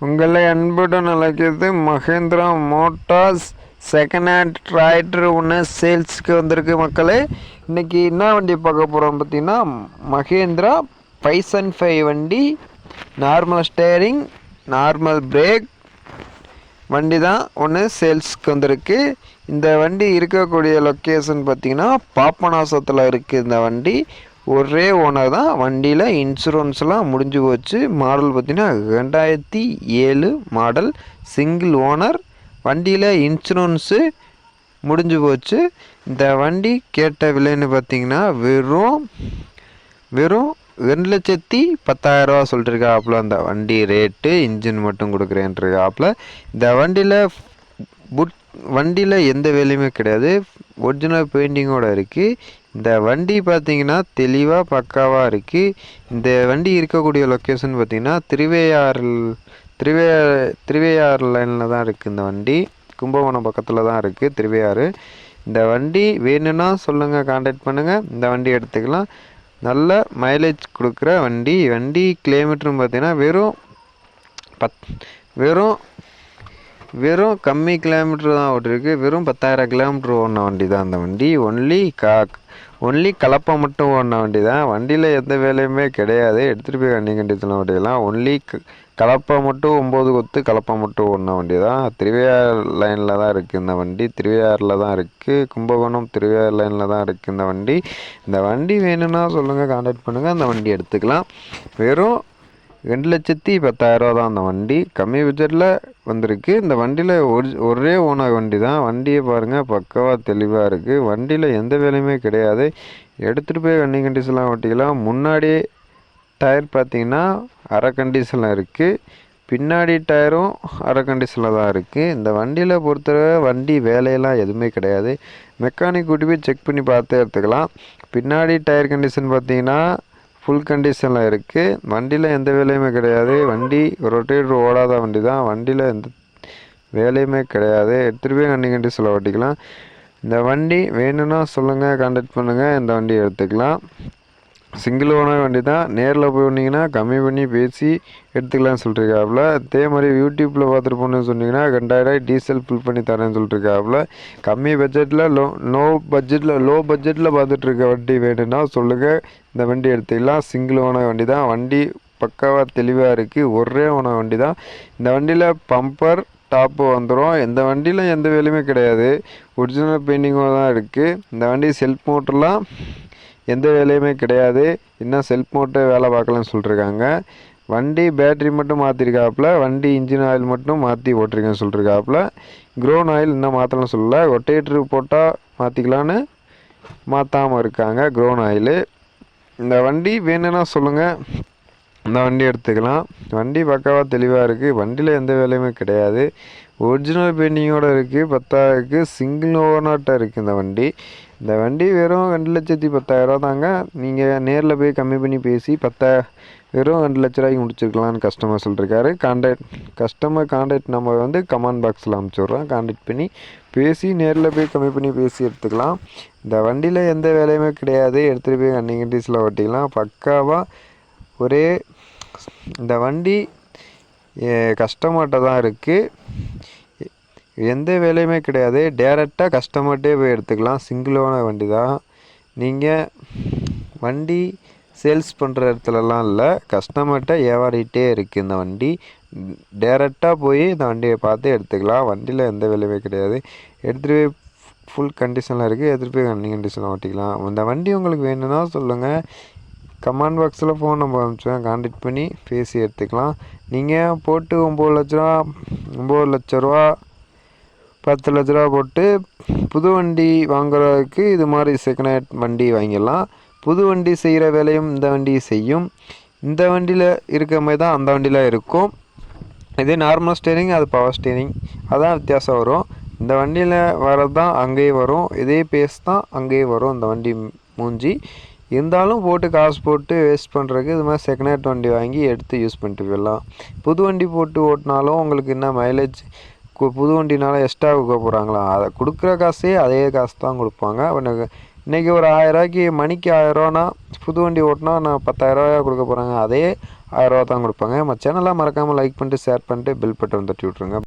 உங்களை அன்புடன் அழைக்கிறது Mahindra Motors. Second hand tractor ஒன்று சேல்ஸுக்கு வந்திருக்கு மக்களே. இன்றைக்கி என்ன வண்டி பார்க்க போகிறோம் பார்த்தீங்கன்னா, மகேந்திரா பைசன் 5 வண்டி. நார்மல் ஸ்டேரிங், நார்மல் பிரேக் வண்டி தான் ஒன்று சேல்ஸுக்கு வந்திருக்கு. இந்த வண்டி இருக்கக்கூடிய லொக்கேஷன் பார்த்திங்கன்னா பாபநாசத்தில் இருக்குது. இந்த வண்டி ஒரே ஓனர் தான். வண்டியில் இன்சூரன்ஸ்லாம் முடிஞ்சு போச்சு. மாடல் பார்த்திங்கன்னா 2007 மாடல், சிங்கிள் ஓனர். வண்டியில் இன்சூரன்ஸு முடிஞ்சு போச்சு. இந்த வண்டி கேட்ட விலைன்னு பார்த்திங்கன்னா வெறும் 2,10,000 சொல்லிட்டுருக்காப்புல. அந்த வண்டி ரேட்டு, இன்ஜின் மட்டும் கொடுக்குறேன்ட்டுருக்காப்புல. இந்த வண்டியில் எந்த வேலையுமே கிடையாது, ஒரிஜினல் பெயிண்டிங்கோடு இருக்குது. இந்த வண்டி பார்த்திங்கன்னா தெளிவாக பக்காவாக இருக்குது. இந்த வண்டி இருக்கக்கூடிய லொக்கேஷன் பார்த்திங்கன்னா திருவையாறு லைனில் தான் இருக்குது. இந்த வண்டி கும்பகோணம் பக்கத்தில் தான் இருக்குது, திருவையாறு. இந்த வண்டி வேணும்னா சொல்லுங்கள், கான்டாக்ட் பண்ணுங்கள். இந்த வண்டி எடுத்துக்கலாம். நல்ல மைலேஜ் கொடுக்குற வண்டி கிலோமீட்டரும் பார்த்திங்கன்னா வெறும் கம்மி கிலோமீட்டர் தான் ஓட்டிருக்கு. வெறும் 10,000 கிலோமீட்டர் ஓடின வண்டி தான் அந்த வண்டி. ஒன்லி கலப்பை மட்டும் ஓடின வண்டி தான். வண்டியில் எந்த வேலையுமே கிடையாது. எடுத்துகிட்டு போய் கண்டிஷனில் ஓட்டிக்கலாம். ஒன்லி கலப்பை மட்டும் 9 கொத்து கலப்பை மட்டும் ஓடின வண்டி தான். திருவையாறு லைனில் தான் இருக்குது இந்த வண்டி. திருவையாறில் தான் இருக்குது, கும்பகோணம் திருவையாறு லைனில் தான் இருக்குது இந்த வண்டி. இந்த வண்டி வேணும்னா சொல்லுங்கள், கான்டாக்ட் பண்ணுங்கள். அந்த வண்டி எடுத்துக்கலாம். வெறும் 2,10,000 தான் அந்த வண்டி. கம்மி பட்ஜெட்டில் வந்திருக்கு. இந்த வண்டியில் ஒரே ஓனர் வண்டி தான். வண்டியை பாருங்கள், பக்காவாக தெளிவாக இருக்குது. வண்டியில் எந்த வேலையுமே கிடையாது. எடுத்துகிட்டு போய் கண்டிஷன்லாம் ஓட்டிக்கலாம். முன்னாடியே டயர் பார்த்திங்கன்னா அரை கண்டிஷனில் இருக்குது, பின்னாடி டயரும் அரை கண்டிஷனில் தான் இருக்குது. இந்த வண்டியில் பொறுத்தவரை வண்டி வேலையெல்லாம் எதுவுமே கிடையாது. மெக்கானிக் கூட்டி போய் செக் பண்ணி பார்த்து எடுத்துக்கலாம். பின்னாடி டயர் கண்டிஷன் பார்த்திங்கன்னா ஃபுல் கண்டிஷனில் இருக்குது. வண்டியில் எந்த வேலையுமே கிடையாது. வண்டி ரொட்டேட்டர் ஓடாத வண்டி தான். வண்டியில் எந்த வேலையுமே கிடையாது. எடுத்துகிட்டு போய் கண்டிஷனில் ஓட்டிக்கலாம். இந்த வண்டி வேணும்னா சொல்லுங்கள், கான்டாக்ட் பண்ணுங்கள். இந்த வண்டி எடுத்துக்கலாம். சிங்கிள் ஓனர் வண்டி தான். நேரில் போனீங்கன்னா கம்மி பண்ணி பேசி எடுத்துக்கலாம்னு சொல்லிட்டுருக்காப்புல. அதே மாதிரி யூடியூப்பில் பார்த்துட்டு போகணுன்னு சொன்னீங்கன்னா 2,000 டீசல் ஃபில் பண்ணி தரேன்னு சொல்லிட்டுருக்காப்புல. கம்மி பட்ஜெட்டில் லோ பட்ஜெட்டில் பார்த்துட்ருக்க வண்டி வேணும்னா சொல்லுங்கள், இந்த வண்டி எடுத்துக்கலாம். சிங்கிள் ஓனர் வண்டி தான். வண்டி பக்காவாக தெளிவாக இருக்குது. ஒரே ஓனர் வண்டி தான். இந்த வண்டியில் பம்பர் டாப்பு வந்துடும். இந்த வண்டியில் எந்த வேலையுமே கிடையாது, ஒரிஜினல் பெயிண்டிங்கோடு தான் இருக்குது. இந்த வண்டி செல்ஃப் மோட்டர்லாம் எந்த வேலையுமே கிடையாது. இன்னும் செல்ஃப் மோட்டர் வேலை பார்க்கலன்னு சொல்லிட்டுருக்காங்க. வண்டி பேட்ரி மட்டும் மாற்றிருக்காப்புல. வண்டி இன்ஜின் ஆயில் மட்டும் மாற்றி ஓட்டிருக்கேன்னு சொல்லிட்டுருக்காப்புல. க்ரோன் ஆயில் இன்னும் மாற்றலாம் சொல்லலை. ரொட்டேட்ரு போட்டால் மாற்றிக்கலான்னு மாற்றாமல் இருக்காங்க க்ரோன் ஆயிலு. இந்த வண்டி வேணும்னா சொல்லுங்கள், இந்த வண்டி எடுத்துக்கலாம். வண்டி பக்காவாக தெளிவாக இருக்குது. வண்டியில் எந்த வேலையுமே கிடையாது. ஒரிஜினல் பெயிண்டிங்கோடு இருக்குது. 10,000 சிங்கிள் ஓனர்ட்டாக இருக்குது இந்த வண்டி. இந்த வண்டி வெறும் 2,10,000 தாங்க. நீங்கள் நேரில் போய் கம்மி பண்ணி பேசி வெறும் 2 லட்ச ரூபாய்க்கு முடிச்சிருக்கலான்னு கஸ்டமர் சொல்லியிருக்காரு. கஸ்டமர் கான்டாக்ட் நம்பர் வந்து கமெண்ட் பாக்ஸில் அனுப்பிச்சி கான்டாக்ட் பண்ணி பேசி நேரில் போய் கம்மி பண்ணி பேசி எடுத்துக்கலாம். இந்த வண்டியில் எந்த வேலையுமே கிடையாது. எடுத்துகிட்டு போய் கண்டிஷனில் ஓட்டிக்கலாம் பக்காவாக. இந்த வண்டி கஸ்டமர்கிட்ட தான் இருக்குது. எந்த வேலையுமே கிடையாது. டேரெக்டாக கஸ்டமர்கிட்டே போய் எடுத்துக்கலாம். சிங்கிள் ஓனர் வண்டி தான். நீங்கள் வண்டி சேல்ஸ் பண்ணுற இடத்துலலாம் இல்லை, கஸ்டமர்கிட்ட வியாபாரிகிட்டே இருக்குது இந்த வண்டி. டேரெக்டாக போய் இந்த வண்டியை பார்த்து எடுத்துக்கலாம். வண்டியில் எந்த வேலையுமே கிடையாது. எடுத்துகிட்டு போய் ஃபுல் கண்டிஷனில் இருக்குது. எடுத்துகிட்டு போய் கண்டிஷனில் ஓட்டிக்கலாம். இந்த வண்டி உங்களுக்கு வேணும்னா சொல்லுங்கள், கமெண்ட் பாக்ஸில் ஃபோன் நம்பர் அனுப்பிச்சுவேன், கான்டாக்ட் பண்ணி பேசி எடுத்துக்கலாம். நீங்கள் போட்டு 9 லட்ச ரூபா 10 லட்ச ரூபா போட்டு புது வண்டி வாங்குறதுக்கு இது மாதிரி செகண்ட் ஹேண்ட் வண்டி வாங்கிடலாம். புது வண்டி செய்கிற வேலையும் இந்த வண்டி செய்யும். இந்த வண்டியில் இருக்கிற மாதிரி தான் அந்த வண்டியில் இருக்கும். இதே நார்மல் ஸ்டேரிங், அது பவர் ஸ்டேரிங், அதான் வித்தியாசம் வரும். இந்த வண்டியில் வர்றது தான் அங்கேயும் வரும். இதே பேஸ் தான் அங்கேயும் வரும் இந்த வண்டி மூஞ்சி. இருந்தாலும் போட்டு காசு போட்டு வேஸ்ட் பண்ணுறதுக்கு இது மாதிரி செகண்ட் ஹேண்ட் வண்டி வாங்கி எடுத்து யூஸ் பண்ணிட்டு போயிடலாம். புது வண்டி போட்டு ஓட்டினாலும் உங்களுக்கு என்ன மைலேஜ், புது வண்டினால எக்ஸ்ட்ரா கொடுக்க போகிறாங்களா? அதை கொடுக்குற காசே அதே காசு தான் கொடுப்பாங்க. இன்றைக்கி ஒரு 1000 ரூபாய்க்கு மணிக்கு 1000 ரூபானா புது வண்டி ஓட்டினா நான் 10,000 ரூபாயா கொடுக்க போகிறாங்க. அதே 1000 ரூபா தான் கொடுப்பாங்க. நம்ம சேனலாக மறக்காமல் லைக் பண்ணிட்டு ஷேர் பண்ணிட்டு பெல் பட்டன் தட்டி விட்ருங்க.